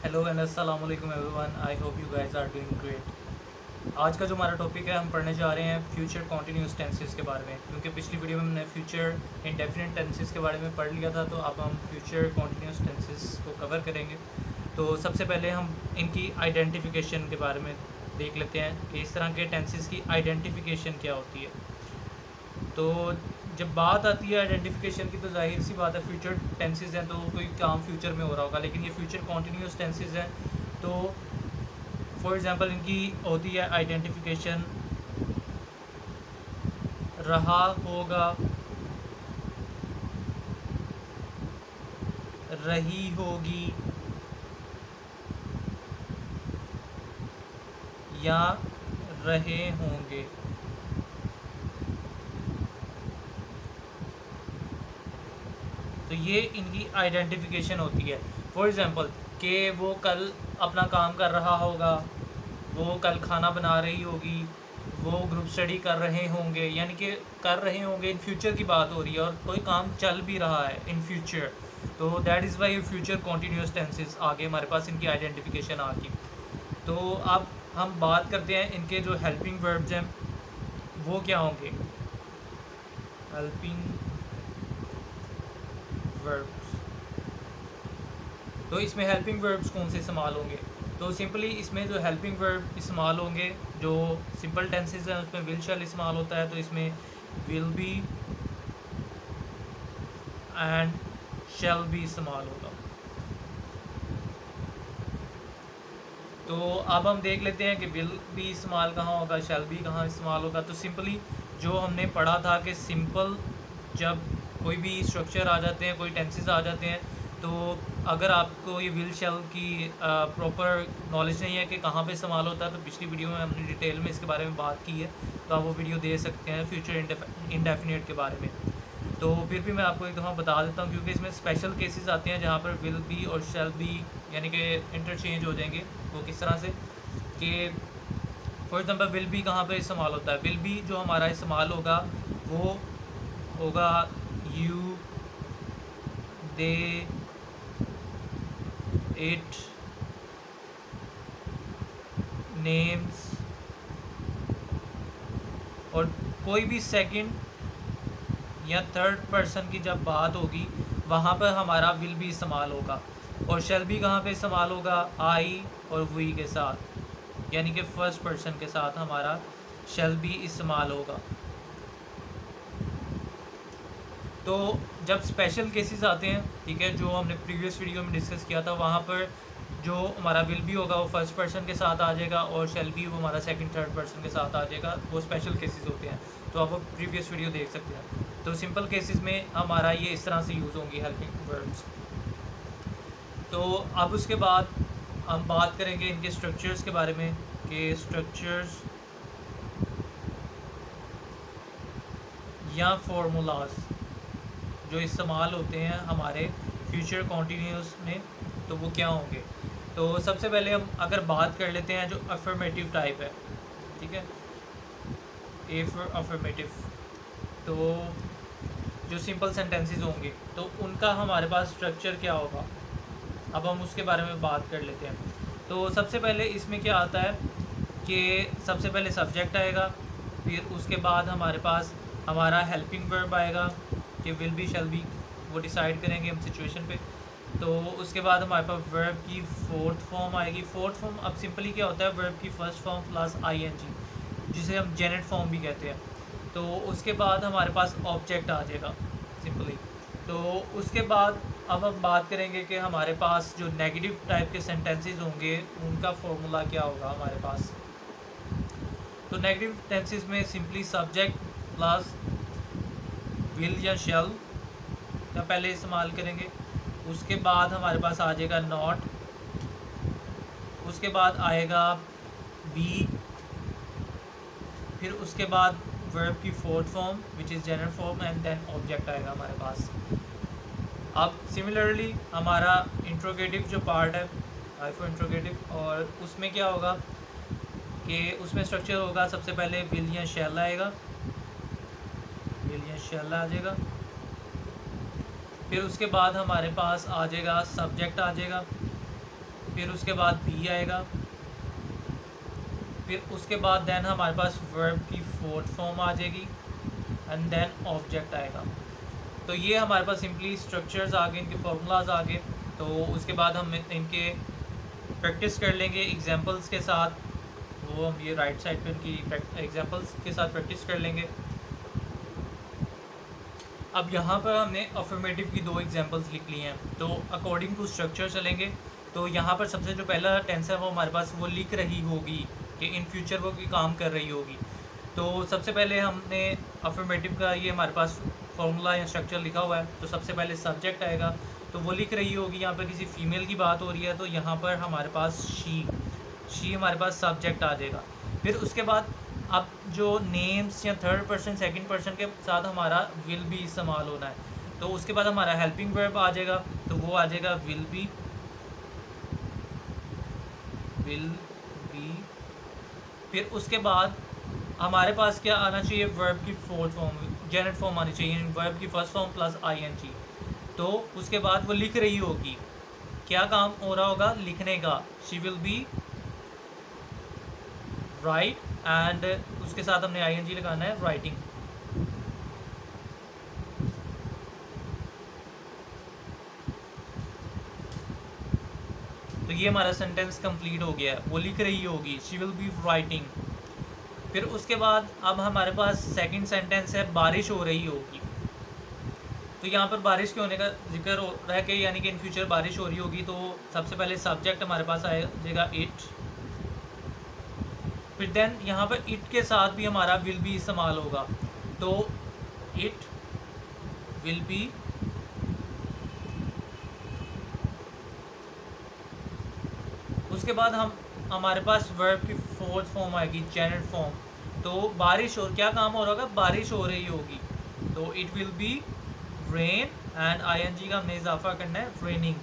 Hello and अस्सलाम वालेकुम everyone. I hope you guys are doing great. आज का जो हमारा टॉपिक है, हम पढ़ने जा रहे हैं फ्यूचर कॉन्टीन्यूस टेंसेस के बारे में। क्योंकि पिछली वीडियो में हमने फ्यूचर इंडेफिनिट टेंसेस के बारे में पढ़ लिया था, तो अब हम फ्यूचर कॉन्टीन्यूस टेंसेस को कवर करेंगे। तो सबसे पहले हम इनकी आइडेंटिफिकेशन के बारे में देख लेते हैं कि इस तरह के टेंसेस की आइडेंटिफिकेशन क्या होती है। तो जब बात आती है आइडेंटिफिकेशन की, तो जाहिर सी बात है फ्यूचर टेंसेस हैं तो कोई काम फ्यूचर में हो रहा होगा, लेकिन ये फ्यूचर कॉन्टीन्यूस टेंसेस हैं। तो फॉर एग्जांपल इनकी होती है आइडेंटिफिकेशन रहा होगा, रही होगी या रहे होंगे। तो ये इनकी आइडेंटिफिकेशन होती है। फॉर एग्ज़ाम्पल कि वो कल अपना काम कर रहा होगा, वो कल खाना बना रही होगी, वो ग्रुप स्टडी कर रहे होंगे, यानी कि कर रहे होंगे इन फ्यूचर की बात हो रही है और कोई काम चल भी रहा है इन फ्यूचर। तो that is why future continuous tenses आगे हमारे पास इनकी आइडेंटिफिकेशन आ गई। तो अब हम बात करते हैं इनके जो हेल्पिंग वर्ब्स हैं वो क्या होंगे। हेल्पिंग वर्ब्स, तो इसमें हेल्पिंग वर्ब्स कौन से इस्तेमाल होंगे। तो सिंपली इसमें जो हेल्पिंग वर्ब इस्तेमाल होंगे, जो सिंपल टेंसेस हैं उसमें विल शैल इस्तेमाल होता है, तो इसमें will be and shall be इस्तेमाल होगा। तो अब हम देख लेते हैं कि विल भी इस्तेमाल कहाँ होगा, शैल भी कहाँ इस्तेमाल होगा। तो सिंपली जो हमने पढ़ा था कि सिंपल जब कोई भी स्ट्रक्चर आ जाते हैं, कोई टेंसेस आ जाते हैं, तो अगर आपको ये विल शैल की प्रॉपर नॉलेज नहीं है कि कहाँ पे इस्तेमाल होता है, तो पिछली वीडियो में हमने डिटेल में इसके बारे में बात की है, तो आप वो वीडियो दे सकते हैं फ्यूचर इंडेफिनिट के बारे में। तो फिर भी मैं आपको एक दफ़ा बता देता हूँ, क्योंकि इसमें स्पेशल केसेस आते हैं जहाँ पर विल बी और शैल बी यानी कि इंटरचेंज हो जाएंगे। वो किस तरह से कि फॉर एग्जांपल विल बी कहाँ पे इस्तेमाल होता है। विल बी जो हमारा इस्तेमाल होगा वो होगा यू, दे, इट, नेम्स, और कोई भी सेकंड या थर्ड पर्सन की जब बात होगी वहाँ पर हमारा विल भी इस्तेमाल होगा। और शैल भी कहाँ पे इस्तेमाल होगा, आई और वी के साथ, यानी कि फर्स्ट पर्सन के साथ हमारा शैल भी इस्तेमाल होगा। तो जब स्पेशल केसेस आते हैं, ठीक है, जो हमने प्रीवियस वीडियो में डिस्कस किया था, वहाँ पर जो हमारा विल भी होगा वो फर्स्ट पर्सन के साथ आ जाएगा और शैल भी वो हमारा सेकंड थर्ड पर्सन के साथ आ जाएगा। वो स्पेशल केसेस होते हैं, तो आप वो प्रीवियस वीडियो देख सकते हैं। तो सिंपल केसेस में हमारा ये इस तरह से यूज़ होंगी हेल्पिंग वर्ब्स। तो अब उसके बाद हम बात करेंगे इनके स्ट्रक्चर्स के बारे में कि स्ट्रक्चर्स या फार्मूलाज जो इस्तेमाल होते हैं हमारे फ्यूचर कॉन्टीन्यूस में, तो वो क्या होंगे। तो सबसे पहले हम अगर बात कर लेते हैं जो अफर्मेटिव टाइप है, ठीक है, ए फॉर अफर्मेटिव, तो जो सिंपल सेंटेंसेस होंगे तो उनका हमारे पास स्ट्रक्चर क्या होगा। अब हम उसके बारे में बात कर लेते हैं। तो सबसे पहले इसमें क्या आता है कि सबसे पहले सब्जेक्ट आएगा, फिर उसके बाद हमारे पास हमारा हेल्पिंग वर्ब आएगा कि विल बी शैल बी, वो डिसाइड करेंगे हम सिचुएशन पे। तो उसके बाद हमारे पास वर्ब की फोर्थ फॉर्म आएगी। फोर्थ फॉर्म अब सिंपली क्या होता है, वर्ब की फर्स्ट फॉर्म प्लस आईएनजी, जिसे हम जेनेट फॉर्म भी कहते हैं। तो उसके बाद हमारे पास ऑब्जेक्ट आ जाएगा सिंपली। तो उसके बाद अब हम बात करेंगे कि हमारे पास जो नेगेटिव टाइप के सेंटेंसेस होंगे उनका फॉर्मूला क्या होगा हमारे पास। तो नेगेटिव टेंसेस में सिंपली सब्जेक्ट प्लस विल या शैल का पहले इस्तेमाल करेंगे। उसके बाद हमारे पास आ जाएगा नॉट, उसके बाद आएगा बी, फिर उसके बाद वर्ब की fourth form which is general form, and then object आएगा हमारे पास। अब सिमिलरली हमारा इंट्रोगेटिव जो पार्ट है, आई फॉर इंट्रोगेटिव, और उसमें क्या होगा कि उसमें स्ट्रक्चर होगा, सबसे पहले विल या शैल आएगा, विल या शैल आ जाएगा, फिर उसके बाद हमारे पास आ जाएगा सब्जेक्ट आ जाएगा, फिर उसके बाद बी आएगा, फिर उसके बाद देन हमारे पास वर्ब की फोर्थ फॉर्म आ जाएगी एंड देन ऑब्जेक्ट आएगा। तो ये हमारे पास सिंपली स्ट्रक्चर्स आ गए, इनके फार्मूलाज आ गए। तो उसके बाद हम इनके प्रैक्टिस कर लेंगे एग्जांपल्स के साथ। वो हम ये राइट साइड पे इनकी एग्जांपल्स के साथ प्रैक्टिस कर लेंगे। अब यहाँ पर हमने अफर्मेटिव की 2 एग्जांपल्स लिख ली हैं, तो अकॉर्डिंग टू स्ट्रक्चर चलेंगे। तो यहाँ पर सबसे जो पहला टेंस है वो हमारे पास वो लिख रही होगी कि इन फ्यूचर वो कोई काम कर रही होगी। तो सबसे पहले हमने अफर्मेटिव का ये हमारे पास फॉर्मूला या स्ट्रक्चर लिखा हुआ है। तो सबसे पहले सब्जेक्ट आएगा, तो वो लिख रही होगी, यहाँ पर किसी फीमेल की बात हो रही है, तो यहाँ पर हमारे पास शी हमारे पास सब्जेक्ट आ जाएगा। फिर उसके बाद अब जो नेम्स या थर्ड पर्सन सेकंड पर्सन के साथ हमारा विल बी इस्तेमाल होना है, तो उसके बाद हमारा हेल्पिंग वर्ब आ जाएगा, तो वो आ जाएगा विल बी। फिर उसके बाद हमारे पास क्या आना चाहिए, वर्ब की फोर्थ फॉर्म, जेनेट फॉर्म आनी चाहिए, वर्ब की फर्स्ट फॉर्म प्लस आईएनजी। तो उसके बाद वो लिख रही होगी, क्या काम हो रहा होगा, लिखने का, she will be right and उसके साथ हमने आईएनजी लगाना है, राइटिंग। तो ये हमारा सेंटेंस कंप्लीट हो गया है, वो लिख रही होगी, शी विल बी राइटिंग। फिर उसके बाद अब हमारे पास सेकंड सेंटेंस है, बारिश हो रही होगी। तो यहाँ पर बारिश के होने का जिक्र हो रहा है कि यानी कि इन फ्यूचर बारिश हो रही होगी। तो सबसे पहले सब्जेक्ट हमारे पास आ जाएगा इट। फिर देन यहाँ पर इट के साथ भी हमारा विल बी इस्तेमाल होगा, तो इट विल बी। उसके बाद हमारे पास वर्ब की फोर्थ फॉर्म आएगी, जेनेट फॉर्म। तो बारिश और क्या काम हो रहा होगा, बारिश हो रही होगी, तो it will be rain and ING का हमने इजाफा करना है, रेनिंग।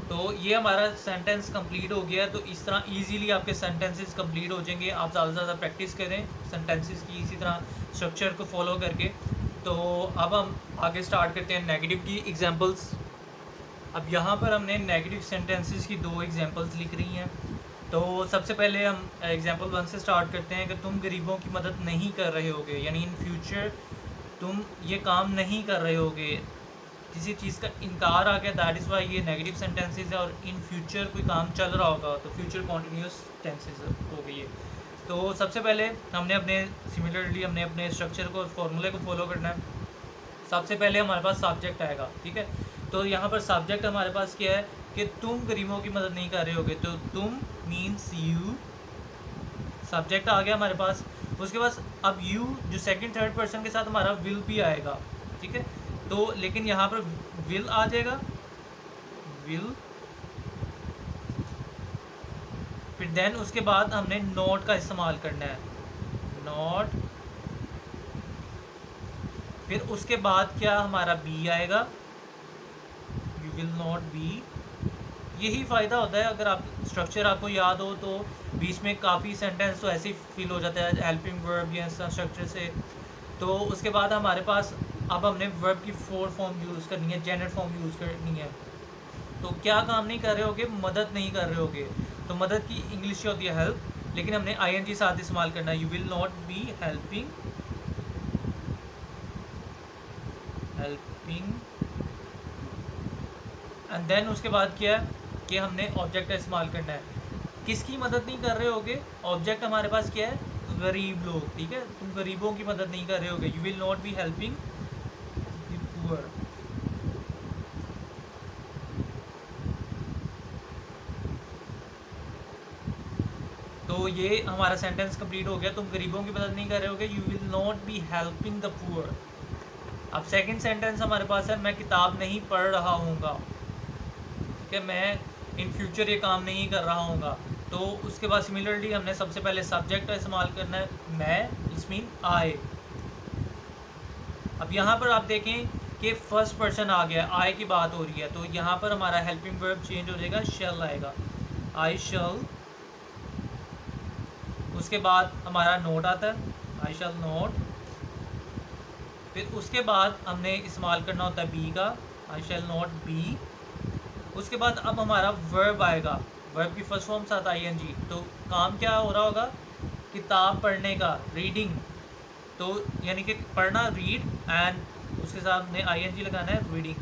तो ये हमारा सेंटेंस कंप्लीट हो गया। तो इस तरह इजीली आपके सेंटेंसेस कंप्लीट हो जाएंगे। आप ज़्यादा से ज़्यादा प्रैक्टिस करें सेंटेंसेस की इसी तरह स्ट्रक्चर को फॉलो करके। तो अब हम आगे स्टार्ट करते हैं नेगेटिव की एग्जांपल्स। अब यहाँ पर हमने नेगेटिव सेंटेंसेस की 2 एग्जांपल्स लिख रही हैं। तो सबसे पहले हम एग्जांपल 1 से स्टार्ट करते हैं कि तुम गरीबों की मदद नहीं कर रहे होगे, यानी इन फ्यूचर तुम ये काम नहीं कर रहे होगे, किसी चीज़ का इनकार आ गया, दैट इज़ वाई ये नेगेटिव सेंटेंसेस है। और इन फ्यूचर कोई काम चल रहा होगा तो फ्यूचर कॉन्टीन्यूस टेंसेस हो गई है। तो सबसे पहले सिमिलरली हमने अपने स्ट्रक्चर को, फॉर्मूले को फॉलो करना है। सबसे पहले हमारे पास सब्जेक्ट आएगा, ठीक है। तो यहाँ पर सब्जेक्ट हमारे पास क्या है कि तुम गरीबों की मदद नहीं कर रहे होगे, तो तुम मीन्स यू, सब्जेक्ट आ गया हमारे पास। उसके बाद अब यू जो सेकंड थर्ड पर्सन के साथ हमारा विल भी आएगा, ठीक है। तो लेकिन यहाँ पर विल आ जाएगा, विल। फिर देन उसके बाद हमने नॉट का इस्तेमाल करना है, नॉट। फिर उसके बाद क्या हमारा बी आएगा, यू विल नॉट बी। यही फ़ायदा होता है, अगर आप स्ट्रक्चर आपको याद हो तो बीच में काफ़ी सेंटेंस तो ऐसे ही फील हो जाता है हेल्पिंग वर्ब या स्ट्रक्चर से। तो उसके बाद हमारे पास अब हमने वर्ब की फोर्थ फॉर्म यूज़ करनी है, जेनेट फॉर्म यूज़ करनी है। तो क्या काम नहीं कर रहे होगे, मदद नहीं कर रहे होगे। तो मदद की इंग्लिश होती है हेल्प, लेकिन हमने आईएनजी साथ इस्तेमाल करना है, you will not be helping, and then उसके बाद क्या है कि हमने ऑब्जेक्ट का इस्तेमाल करना है। किसकी मदद नहीं कर रहे होगे, ऑब्जेक्ट हमारे पास क्या है, गरीब लोग, ठीक है। तुम गरीबों की मदद नहीं कर रहे होगे, you will not be helping the poor. तो ये हमारा सेंटेंस कंप्लीट हो गया, तुम गरीबों की मदद नहीं कर रहे होगे, you will not be helping the poor. अब सेकंड सेंटेंस हमारे पास है, मैं किताब नहीं पढ़ रहा हूँगा, ठीक है, मैं इन फ्यूचर ये काम नहीं कर रहा हूँगा। तो उसके बाद सिमिलरली हमने सबसे पहले सब्जेक्ट का इस्तेमाल करना है, मैं, इस मीन आई। अब यहाँ पर आप देखें कि फर्स्ट पर्सन आ गया, आई की बात हो रही है, तो यहाँ पर हमारा हेल्पिंग वर्ब चेंज हो जाएगा, शैल आएगा, आई शैल। उसके बाद हमारा नोट आता है, आई शैल नोट। फिर उसके बाद हमने इस्तेमाल करना होता है बी का, आई शैल नॉट बी। उसके बाद अब हमारा वर्ब आएगा, वर्ब की फर्स्ट फॉर्म साथ आईएनजी। तो काम क्या हो रहा होगा, किताब पढ़ने का, रीडिंग। तो यानी कि पढ़ना, रीड, एंड उसके साथ में आईएनजी लगाना है, reading.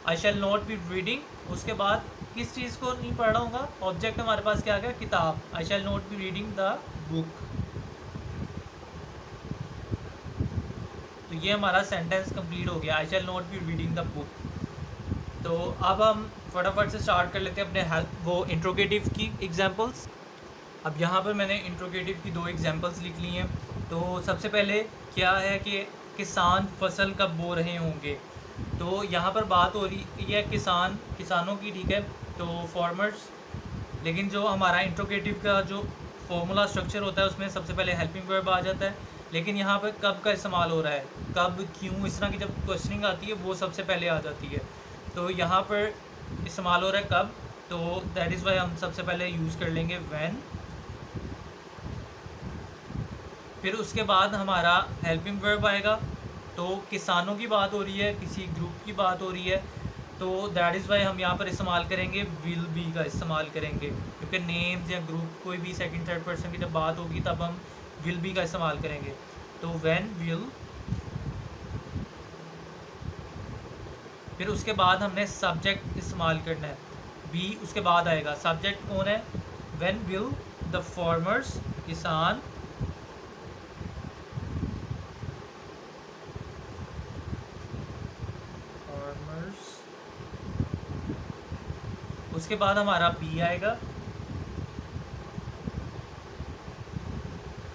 I shall not be reading. उसके बाद किस चीज़ को नहीं पढ़ रहा हूँगा, ऑब्जेक्ट हमारे पास क्या आ गया, किताब। I shall not be reading the book. तो ये हमारा सेंटेंस कंप्लीट हो गया, I shall not be reading the book. तो अब हम फटाफट से स्टार्ट कर लेते हैं अपने हेल्प वो इंट्रोगेटिव की एग्जांपल्स। अब यहाँ पर मैंने इंट्रोगेटिव की 2 एग्जांपल्स लिख ली हैं। तो सबसे पहले क्या है कि किसान फसल कब बो रहे होंगे। तो यहाँ पर बात हो रही है किसानों की, ठीक है, तो फार्मर्स। लेकिन जो हमारा इंट्रोगेटिव का जो फॉर्मूला स्ट्रक्चर होता है उसमें सबसे पहले हेल्पिंग वर्ब आ जाता है। लेकिन यहाँ पर कब का इस्तेमाल हो रहा है, कब, क्यों, इस तरह की जब क्वेश्चनिंग आती है वो सबसे पहले आ जाती है। तो यहाँ पर इस्तेमाल हो रहा है कब, तो दैट इज़ वाई हम सबसे पहले यूज़ कर लेंगे व्हेन। फिर उसके बाद हमारा हेल्पिंग वर्ब आएगा। तो किसानों की बात हो रही है, किसी ग्रुप की बात हो रही है, तो दैट इज़ वाई हम यहाँ पर इस्तेमाल करेंगे विल बी का इस्तेमाल करेंगे, क्योंकि नेम्स या ग्रुप कोई भी सेकंड थर्ड पर्सन की जब बात होगी तब हम विल बी का इस्तेमाल करेंगे। तो व्हेन, विल। फिर उसके बाद हमने सब्जेक्ट इस्तेमाल करना है, बी उसके बाद आएगा। सब्जेक्ट कौन है, व्हेन विल द फार्मर्स, किसान, फार्मर्स। उसके बाद हमारा बी आएगा।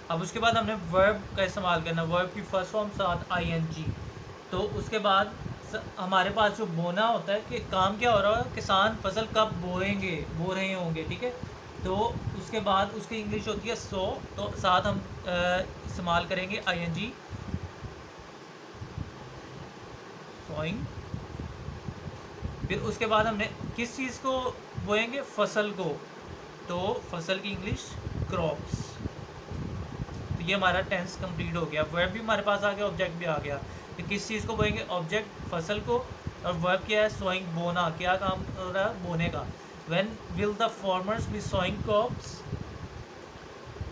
अब उसके बाद हमने वर्ब का इस्तेमाल करना, वर्ब की फर्स्ट फॉर्म साथ आईएनजी। तो उसके बाद हमारे पास जो बोना होता है कि काम क्या हो रहा है, किसान फसल कब बोएंगे, बो रहे होंगे, ठीक है। तो उसके बाद उसकी इंग्लिश होती है सो, तो साथ हम इस्तेमाल करेंगे आईएनजी, सोइंग। फिर उसके बाद हमने किस चीज़ को बोएंगे, फसल को, तो फसल की इंग्लिश क्रॉप्स। तो ये हमारा टेंस कंप्लीट हो गया, वर्ब भी हमारे पास आ गया, ऑब्जेक्ट भी आ गया। तो किस चीज़ को बोएंगे, ऑब्जेक्ट फसल को, और वर्ब क्या है, सोइंग, बोना। क्या काम हो रहा है, बोने का। When will the farmers be sowing crops.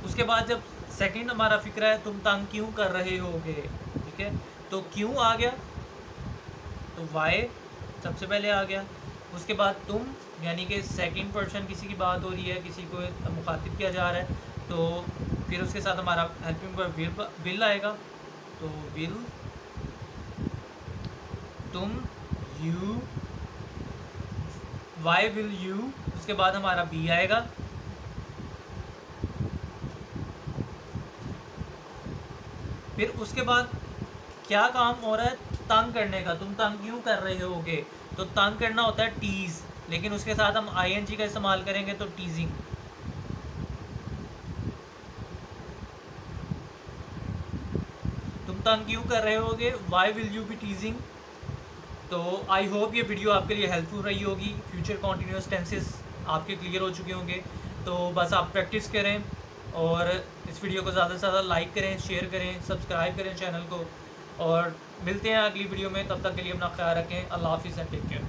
उसके बाद जब सेकंड हमारा फिक्र है, तुम तंग क्यों कर रहे होगे, ठीक है। तो क्यों आ गया, तो वाई सबसे पहले आ गया। उसके बाद तुम, यानी कि सेकंड पर्सन किसी की बात हो रही है, किसी को मुखातिब किया जा रहा है, तो फिर उसके साथ हमारा हेल्पिंग वर्ब विल आएगा। तो विल, तुम, यू, वाई विल यू। उसके बाद हमारा बी आएगा। फिर उसके बाद क्या काम हो रहा है, तंग करने का, तुम तंग क्यों कर रहे होगे। तो तंग करना होता है टीज, लेकिन उसके साथ हम आईएनजी का इस्तेमाल करेंगे, तो टीजिंग। तुम तंग क्यों कर रहे होगे, why will you be teasing. तो आई होप ये वीडियो आपके लिए हेल्पफुल रही होगी। फ्यूचर कॉन्टीन्यूस टेंसेस आपके क्लियर हो चुके होंगे। तो बस आप प्रैक्टिस करें और इस वीडियो को ज़्यादा से ज़्यादा लाइक करें, शेयर करें, सब्सक्राइब करें चैनल को। और मिलते हैं अगली वीडियो में, तब तक के लिए अपना ख्याल रखें। अल्लाह हाफिज़ एंड टेक केयर।